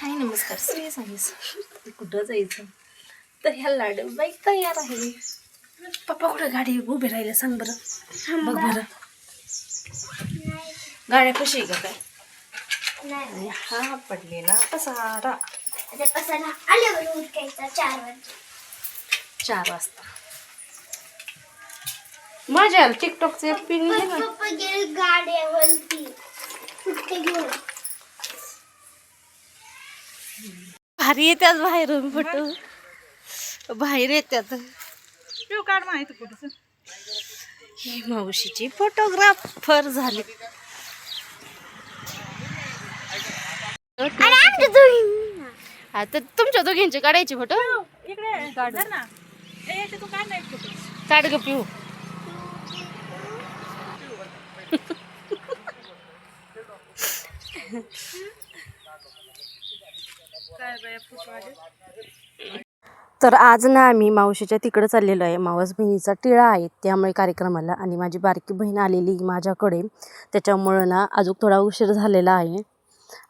हाय नमस्कार श्री सांगितलं कुठं जायचं तर ह्या लाडू बाईक तयार आहे. पप्पा कुठं गाडी उभी राहिलं सांग बरं. बघ बरं गाड्या कशी आहे का काय. आणि हा पडलेला पसारा 4 वाजता. माझ्या टिकटॉकचं एक पिन घे ना. भारी येतात बाहेरून फोटो बाहेर येतात. काढ माहिती कुठं ही मावशीची फोटोग्राफर झाली. आता तुमच्या दोघींचे काढायचे फोटो इकडे काढ ना. तू काढ नाही फोटो. काढ ग पिऊ. तर आज ना आम्ही मावशीच्या तिकडे चाललेलो आहे. मावस बहिणीचा टिळा आहे त्यामुळे कार्यक्रमाला. आणि माझी बारकी बहीण आलेली माझ्याकडे त्याच्यामुळं ना अजून थोडा उशीर झालेला आहे.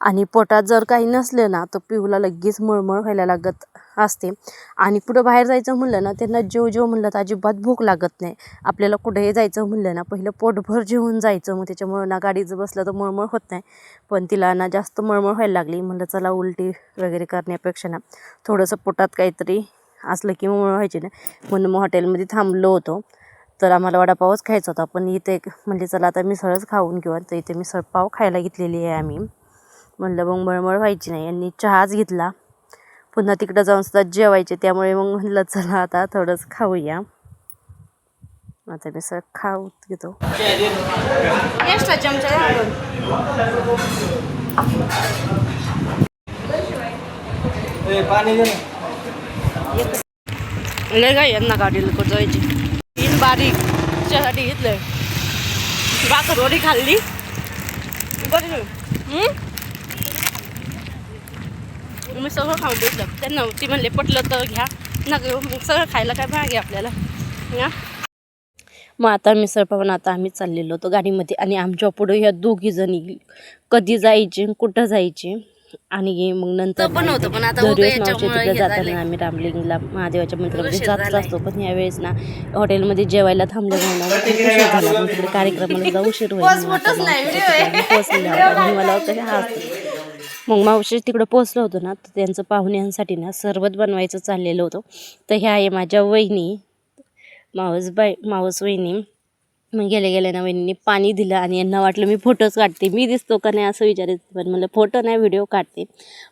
आणि पोटात जर काही नसलं ना तर पिऊला लगेच मळमळ व्हायला लागत असते. आणि कुठं बाहेर जायचं म्हणलं ना त्यांना जेव म्हणलं तर अजिबात भूक लागत नाही. आपल्याला कुठेही जायचं म्हणलं ना पहिलं पोटभर जेवून जायचं. मग त्याच्यामुळं ना गाडीचं बसलं तर मळमळ होत नाही. पण तिला ना जास्त मळमळ व्हायला लागली. म्हणलं चला उलटी वगैरे करण्यापेक्षा ना थोडंसं पोटात काहीतरी असलं की मळमळ व्हायची ना. म्हणून मग हॉटेलमध्ये थांबलो होतो. तर आम्हाला वडापावच खायचा होता. पण इथे म्हणजे चला आता मिसळच खाऊन घेऊ. तर इथे मिसळपाव खायला घेतलेली आहे आम्ही. म्हणलं मग मळमळ व्हायची नाही. यांनी चहाच घेतला. पुन्हा तिकडं जाऊन सुद्धा जेवायचे त्यामुळे मग म्हणलं चला आता थोडंच खाऊया. आता मिसळ खाऊ घेतो. एक्स्ट्रा चमचा लय काय यांना गाडीला पोचवायची. 3 बारीक त्याच्यासाठी घेतलंय. भाकरवडी खाल्ली बरं. मी सगळं खाऊन घेतलं त्यांना. ती म्हणले पटलं तर घ्या ना सगळं खायला काय भाग आहे आपल्याला. मग आता मिसळपाव आता आम्ही चाललेलो होतो गाडीमध्ये. आणि आमच्या पुढं ह्या 2 जणी कधी जायचे कुठं जायचे. आणि मग नंतर पण होतं. पण आता तिकडे जाताना आम्ही रामलिंगला महादेवाच्या मंदिरामध्ये जातच असतो. पण यावेळेस ना हॉटेलमध्ये जेवायला थांबल्यामुळे उशीर झाला. तिकडे कार्यक्रमाला जाऊ उशीर होईल. मला कसे हसते. मग मावशी तिकडं पोचलो होतो ना तर त्यांचं पाहुण्यांसाठी ना सरबत बनवायचं चाललेलं होतं. तर ह्या आहे माझ्या वहिनी मावस वहिनी. मग गेल्या ना वहिनीने पाणी दिलं. आणि यांना वाटलं मी फोटोच काढते मी दिसतो का नाही असं विचारायचं. पण मला फोटो नाही व्हिडिओ काढते.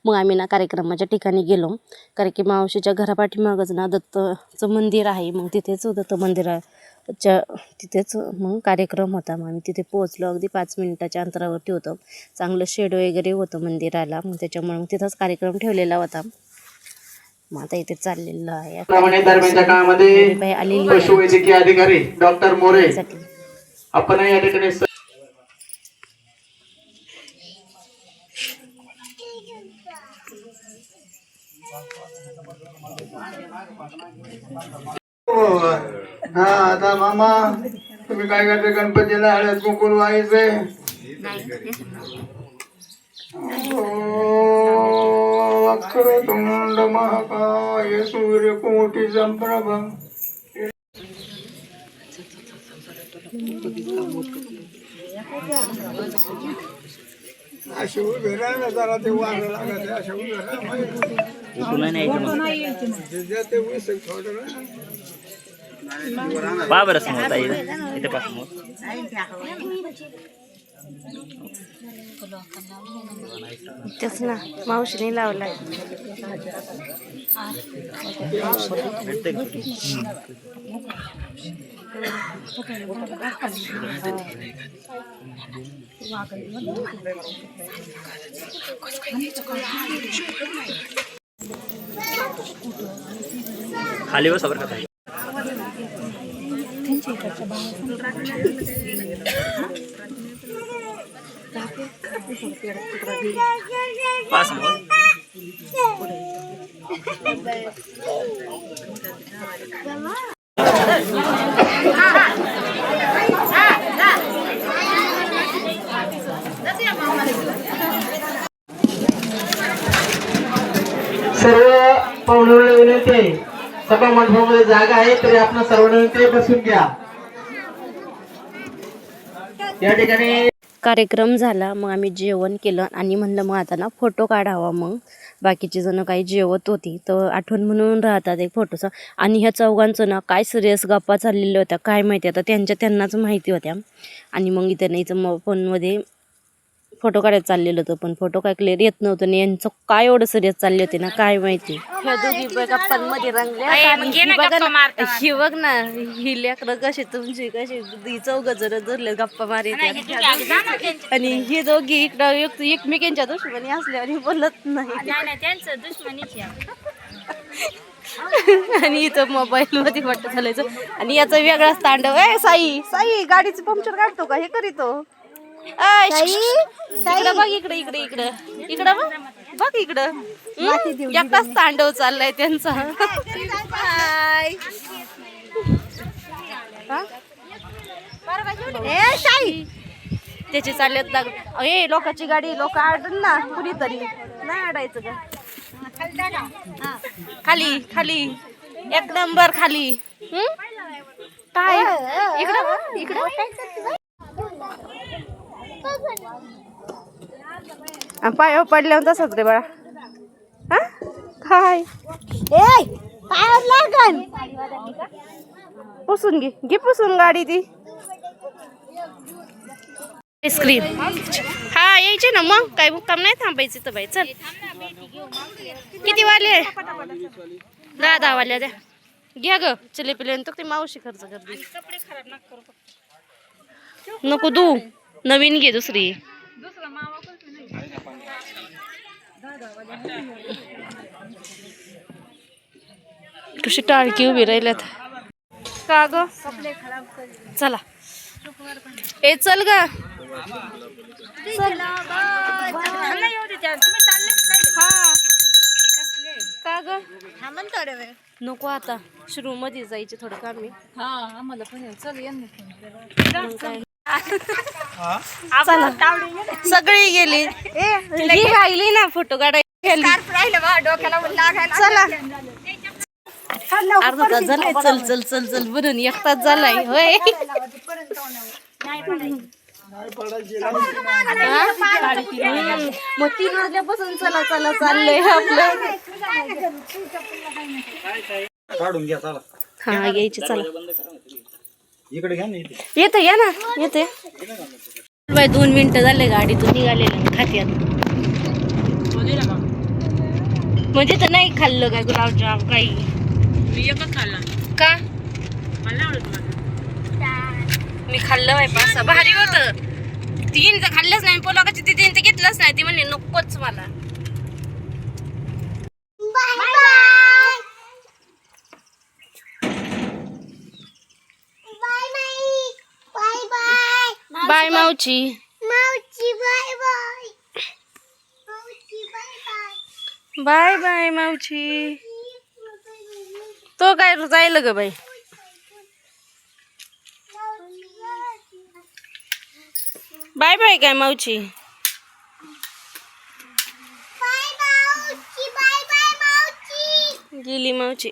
मग आम्ही ना कार्यक्रमाच्या ठिकाणी गेलो. कारण की मावशीच्या घरापाठीमागच ना दत्तचं मंदिर आहे. मग तिथेच दत्त मंदिराच्या तिथेच मग कार्यक्रम होता. मग आम्ही तिथे पोहोचलो. अगदी 5 मिनिटाच्या अंतरावरती होतं. चांगलं शेड वगैरे होतं मंदिराला. मग त्याच्यामुळे मग तिथंच कार्यक्रम ठेवलेला होता. मग आता इथे चाललेलं आहे. दरम्यानच्या काळामध्ये पशुवैद्यकीय अधिकारी डॉक्टर मोरे आपण या ठिकाणी आता मामा तुम्ही काय करते. गणपतीला हळद कुंकू व्हायचंय. वक्रतुंड महाकाय सूर्यकोटि संप्रभा. अशी उभे राहा जरा ते वारं लागत. अशा उभे तेच ना मावशीने लावलाय. खाली बस सबर का पास सर्व पाहुण्यांना विनंती आहे, सभा मंडपामध्ये जागा आहे तरी आपण सर्वांना विनंती आहे, बसून घ्या. या ठिकाणी कार्यक्रम झाला. मग आम्ही जेवण केलं आणि म्हणलं मग आता ना फोटो काढावा. मग बाकीची जण काही जेवत होती तर आठवण म्हणून राहतात एक फोटोचा. आणि ह्या चौघांचं ना काय सिरियस गप्पा चाललेल्या होत्या काय माहिती, आता त्यांनाच माहिती होत्या. आणि मग इथं नाही तर फोनमध्ये फोटो काढायला चाललेलं होतं पण फोटो काय क्लिअर येत नव्हतं आणि यांचं काय एवढं सिरियस चालले होते ना काय माहिती. ह्या दोघी गप्पांमध्ये रंगल्या. ही बघ ना, ही लेकरं कशी तुमची कशी चौघ जण धरले गप्पा मारित आणि ही दोघी इकडं एकमेकांच्या दुश्मनी असल्या आणि बोलत नाही. आणि इथं मोबाईल मध्ये वाटत चालायचं आणि याचा वेगळाच तांडव आहे. साई गाडीचं पंक्चर काढतो का हे करीतो. इकडं बघ, इकडं बघ इकडं एकटाच तांडव चाललाय त्यांचा. त्याचे चाललेत दाग. लोकांची गाडी लोक आडून ना, कुणीतरी नाही आडायचं का. खाली खाली एक नंबर खाली. काय इकडं पाय पडल्यावर तसंच रे बाळा. काय पुसून घे पुसून गाडी ती. आईस्क्रीम हा यायचे ना मग काय मुक्काम नाही थांबायचं तर बाई. चल किती वाले? 10 वाल्या द्या. घ्या ग चले पिले ते मावशी खर्च करते. नको दू नवीन घे दुसरी. कशी टाळकी उभी राहिल्यात का ग. चला ए चल ग. का ग नको आता श्रू मध्ये जायचे थोडं काम आहे. चला सगळी गेली. राहिली ना फोटो काढायला. चला अर्धा तास झालाय. चल चल चल चल बनून 1 तास झालाय. होय मग 3 वाजल्यापासून चला चला चाललंय आपलं. काढून घ्या चला. हा यायची चला. इकडे घ्या ना. येते या ना येते. 2 मिनिटं झाले गाडीतून निघालेलं खात्यात. म्हणजे तर नाही खाल्लं काय गुलाबजाम काही. मी एकच खाल्ला का मला आवडत. मी खाल्लं बाय 5-6 भारी होतं. 3 तर खाल्लंच नाही. पोलाकाची ती 3 तर घेतलंच नाही. ती म्हणली नकोच मला. बाय मावची. बाय बाय मावची. तो काय जायला ग बाई. बाय बाय काय मावची. गेली मावची.